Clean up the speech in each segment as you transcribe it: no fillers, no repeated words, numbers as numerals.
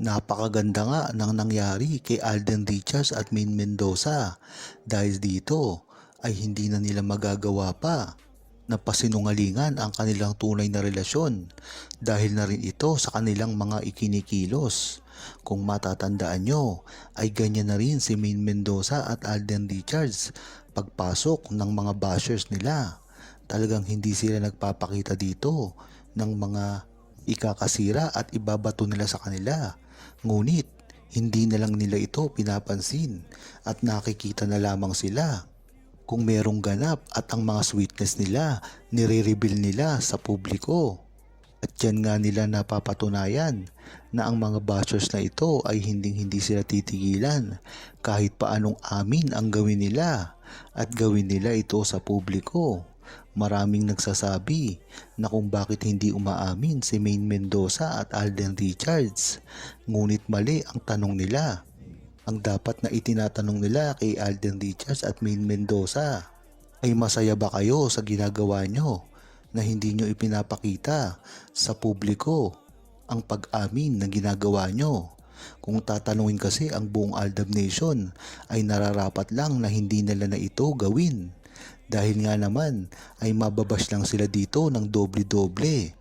Napakaganda nga ng nangyari kay Alden Richards at Maine Mendoza dahil dito ay hindi na nila magagawa pa na pasinungalingan ang kanilang tunay na relasyon dahil na rin ito sa kanilang mga ikinikilos. Kung matatandaan nyo ay ganyan na rin si Maine Mendoza at Alden Richards pagpasok ng mga bashers nila. Talagang hindi sila nagpapakita dito ng mga ikakasira at ibabato nila sa kanila. Ngunit hindi na lang nila ito pinapansin at nakikita na lamang sila kung merong ganap at ang mga sweetness nila nire-reveal nila sa publiko. At yan nga nila napapatunayan na ang mga bashers na ito ay hindi sila titigilan kahit paanong amin ang gawin nila at gawin nila ito sa publiko. Maraming nagsasabi na kung bakit hindi umaamin si Maine Mendoza at Alden Richards. Ngunit mali ang tanong nila. Ang dapat na itinatanong nila kay Alden Richards at Maine Mendoza ay masaya ba kayo sa ginagawa nyo na hindi nyo ipinapakita sa publiko ang pag-amin na ginagawa nyo? Kung tatanungin kasi ang buong Aldab Nation ay nararapat lang na hindi nila na ito gawin. Dahil nga naman ay mababash lang sila dito ng doble-doble.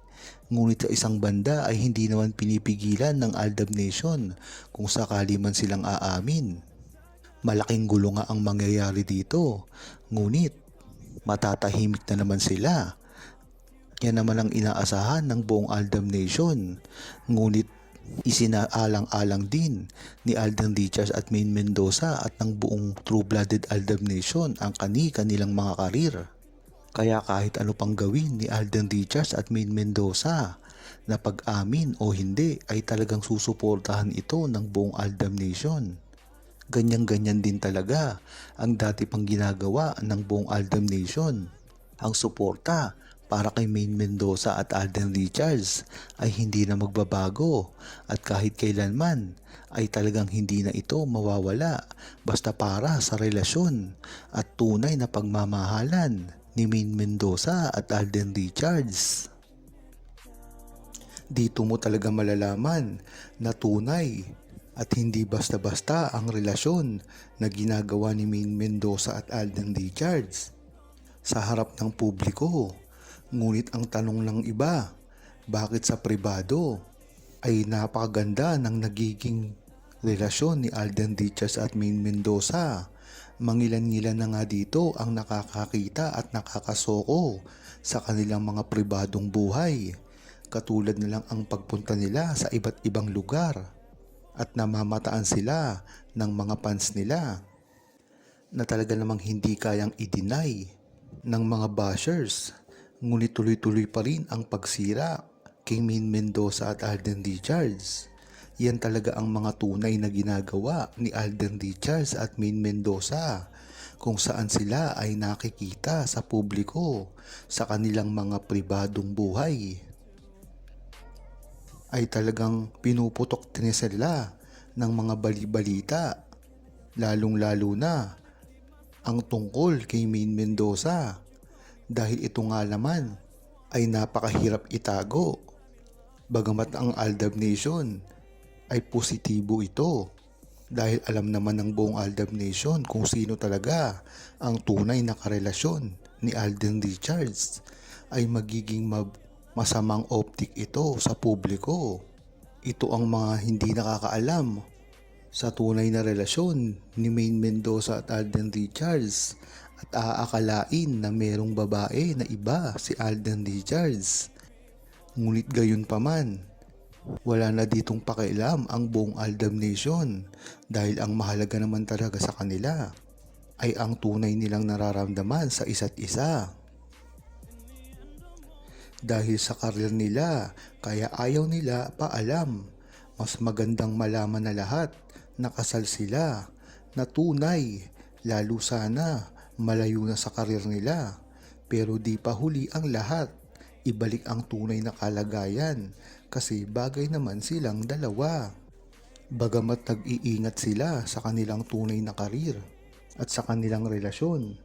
Ngunit sa isang banda ay hindi naman pinipigilan ng Aldab Nation kung sakali man silang aamin. Malaking gulo nga ang mangyayari dito. Ngunit matatahimik na naman sila. Yan naman ang inaasahan ng buong Aldab Nation. Ngunit isinaalang-alang din ni Alden Richards at Maine Mendoza at ng buong True-Blooded Aldab Nation ang kanilang mga karir. Kaya kahit ano pang gawin ni Alden Richards at Maine Mendoza na pag-amin o hindi ay talagang susuportahan ito ng buong Aldab Nation. Ganyan-ganyan din talaga ang dati pang ginagawa ng buong Aldab Nation. Ang suporta para kay Maine Mendoza at Alden Richards ay hindi na magbabago at kahit kailanman ay talagang hindi na ito mawawala basta para sa relasyon at tunay na pagmamahalan ni Maine Mendoza at Alden Richards. Dito mo talaga malalaman na tunay at hindi basta-basta ang relasyon na ginagawa ni Maine Mendoza at Alden Richards sa harap ng publiko. Ngunit ang tanong ng iba, bakit sa pribado ay napakaganda ng nagiging relasyon ni Alden Richards at Maine Mendoza? Mangilan-ngilan na nga dito ang nakakakita at nakakasoko sa kanilang mga pribadong buhay. Katulad na lang ang pagpunta nila sa iba't ibang lugar at namamataan sila ng mga fans nila na talaga namang hindi kayang i-deny ng mga bashers. Ngunit tuloy-tuloy pa rin ang pagsira kay Maine Mendoza at Alden Richards. Yan talaga ang mga tunay na ginagawa ni Alden Richards at Maine Mendoza kung saan sila ay nakikita sa publiko sa kanilang mga pribadong buhay. Ay talagang pinuputok din sila ng mga bali-balita, lalong-lalo na ang tungkol kay Maine Mendoza. Dahil ito nga naman ay napakahirap itago. Bagamat ang Aldab Nation ay positibo ito. Dahil alam naman ng buong Aldab Nation kung sino talaga ang tunay na karelasyon ni Alden Richards, ay magiging masamang optik ito sa publiko. Ito ang mga hindi nakakaalam sa tunay na relasyon ni Maine Mendoza at Alden Richards at aakalain na merong babae na iba si Alden Richards. Ngunit gayon pa man, wala na ditong pakialam ang buong Aldab Nation dahil ang mahalaga naman talaga sa kanila ay ang tunay nilang nararamdaman sa isa't isa. Dahil sa karir nila, kaya ayaw nila paalam. Mas magandang malaman na lahat na kasal sila, na tunay, lalo sana malayo na sa karir nila. Pero di pa huli ang lahat, ibalik ang tunay na kalagayan kasi bagay naman silang dalawa. Bagamat nag-iingat sila sa kanilang tunay na karir at sa kanilang relasyon,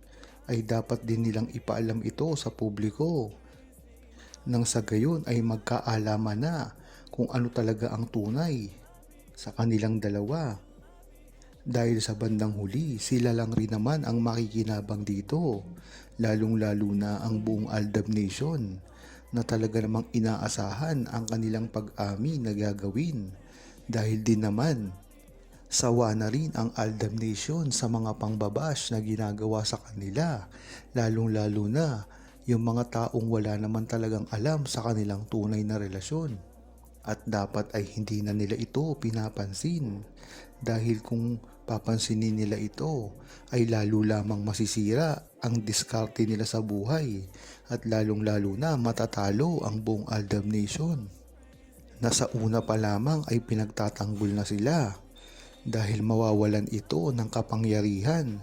ay dapat din nilang ipaalam ito sa publiko. Nang sa gayon ay magkaalaman na kung ano talaga ang tunay sa kanilang dalawa. Dahil sa bandang huli, sila lang rin naman ang makikinabang dito, lalong-lalo na ang buong Aldab Nation na talaga namang inaasahan ang kanilang pag-amin na gagawin dahil din naman sawa na rin ang Aldab Nation sa mga pangbabash na ginagawa sa kanila, lalong-lalo na yung mga taong wala naman talagang alam sa kanilang tunay na relasyon. At dapat ay hindi na nila ito pinapansin dahil kung papansinin nila ito ay lalo lamang masisira ang diskarte nila sa buhay at lalong-lalo na matatalo ang buong Aldab Nation. Nasa una pa lamang ay pinagtatanggol na sila dahil mawawalan ito ng kapangyarihan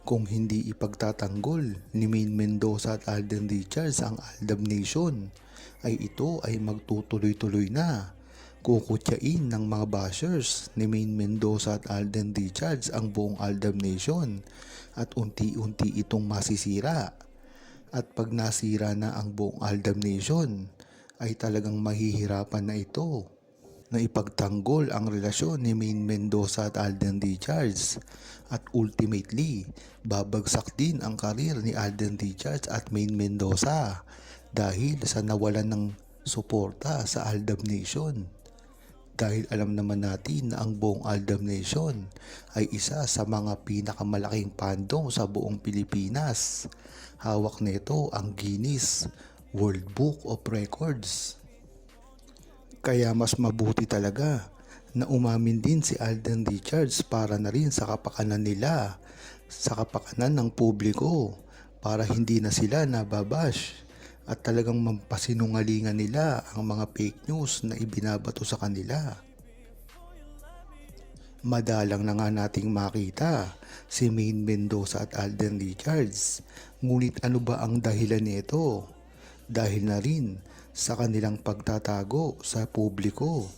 kung hindi ipagtatanggol ni Maine Mendoza at Alden Richards ang Aldab Nation ay ito ay magtutuloy-tuloy na. Kukutyain ng mga bashers ni Maine Mendoza at Alden Richards ang buong Aldab Nation at unti-unti itong masisira. At pag nasira na ang buong Aldab Nation ay talagang mahihirapan na ito na ipagtanggol ang relasyon ni Maine Mendoza at Alden Richards at ultimately babagsak din ang karir ni Alden Richards at Maine Mendoza dahil sa nawalan ng suporta sa Aldab Nation. Dahil alam naman natin na ang buong Aldab Nation ay isa sa mga pinakamalaking fandom sa buong Pilipinas. Hawak nito ang Guinness World Book of Records. Kaya mas mabuti talaga na umamin din si Alden Richards para na rin sa kapakanan nila, sa kapakanan ng publiko, para hindi na sila nababash at talagang mampasinungalingan nila ang mga fake news na ibinabato sa kanila. Madalang na nga nating makita si Maine Mendoza at Alden Richards, ngunit ano ba ang dahilan nito? Dahil na rin sa kanilang pagtatago sa publiko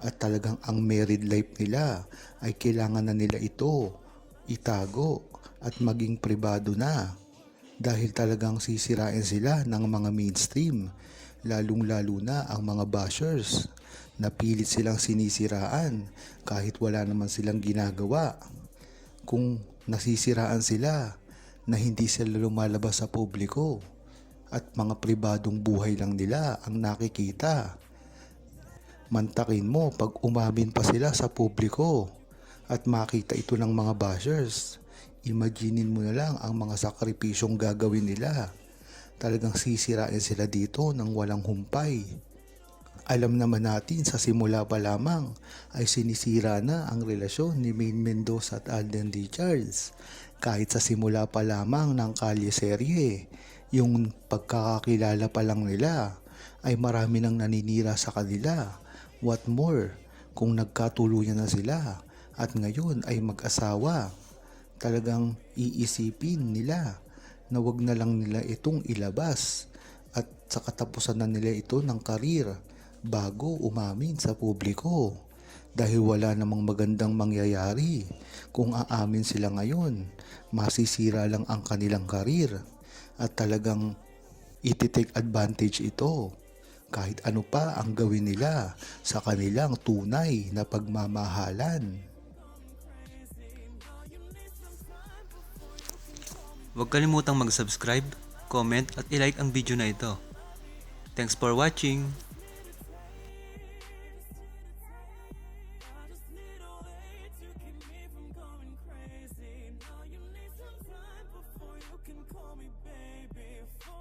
at talagang ang married life nila ay kailangan na nila ito itago at maging pribado na dahil talagang sisirain sila ng mga mainstream, lalong-lalo na ang mga bashers na pilit silang sinisiraan kahit wala naman silang ginagawa. Kung nasisiraan sila na hindi sila lumalabas sa publiko at mga pribadong buhay lang nila ang nakikita. Mantakin mo pag umamin pa sila sa publiko at makita ito ng mga bashers. Imaginin mo na lang ang mga sakripisyong gagawin nila. Talagang sisirain sila dito ng walang humpay. Alam naman natin sa simula pa lamang ay sinisira na ang relasyon ni Maine Mendoza at Alden Richards. Kahit sa simula pa lamang ng Kalye serye, yung pagkakakilala pa lang nila ay marami nang naninira sa kanila. What more kung nagkatuluyan na sila at ngayon ay mag-asawa. Talagang iisipin nila na wag na lang nila itong ilabas at sa katapusan na nila ito ng karir bago umamin sa publiko dahil wala namang magandang mangyayari kung aamin sila ngayon. Masisira lang ang kanilang karir at talagang iti-take advantage ito kahit ano pa ang gawin nila sa kanilang tunay na pagmamahalan. Huwag kalimutang mag-subscribe, comment at i-like ang video na ito. Thanks for watching!